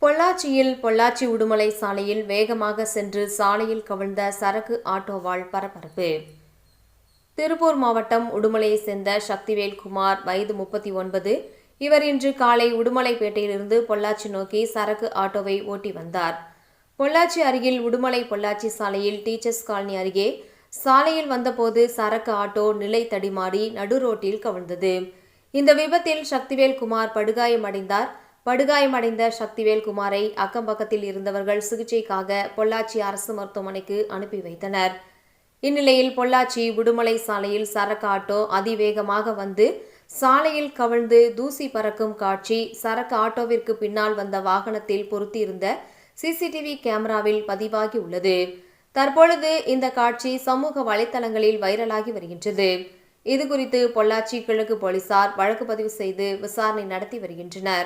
பொள்ளாச்சியில் பொள்ளாச்சி உடுமலை சாலையில் வேகமாக சென்று சாலையில் கவிழ்ந்த சரக்கு ஆட்டோவால் பரபரப்பு. திருப்பூர் மாவட்டம் உடுமலையை சேர்ந்த சக்திவேல் குமார், வயது 39. இவர் இன்று காலை உடுமலைப்பேட்டையிலிருந்து பொள்ளாச்சி நோக்கி சரக்கு ஆட்டோவை ஓட்டி வந்தார். பொள்ளாச்சி அருகில் உடுமலை பொள்ளாச்சி சாலையில் டீச்சர்ஸ் காலனி அருகே சாலையில் வந்தபோது சரக்கு ஆட்டோ நிலை தடிமாறி நடு ரோட்டில் கவிழ்ந்தது. இந்த விபத்தில் சக்திவேல் குமார் படுகாயமடைந்தார். படுகாயமடைந்த சக்திவேல் குமாரை அக்கம்பக்கத்தில் இருந்தவர்கள் சிகிச்சைக்காக பொள்ளாச்சி அரசு மருத்துவமனைக்கு அனுப்பி வைத்தனர். இந்நிலையில் பொள்ளாச்சி உடுமலை சாலையில் சரக்கு ஆட்டோ அதிவேகமாக வந்து சாலையில் கவிழ்ந்து தூசி பறக்கும் காட்சி சரக்கு ஆட்டோவிற்கு பின்னால் வந்த வாகனத்தில் பொருத்தியிருந்த சிசிடிவி கேமராவில் பதிவாகி உள்ளது. தற்பொழுது இந்த காட்சி சமூக வலைதளங்களில் வைரலாகி வருகின்றது. இதுகுறித்து பொள்ளாச்சி கிழக்கு போலீசார் வழக்கு பதிவு செய்து விசாரணை நடத்தி வருகின்றனர்.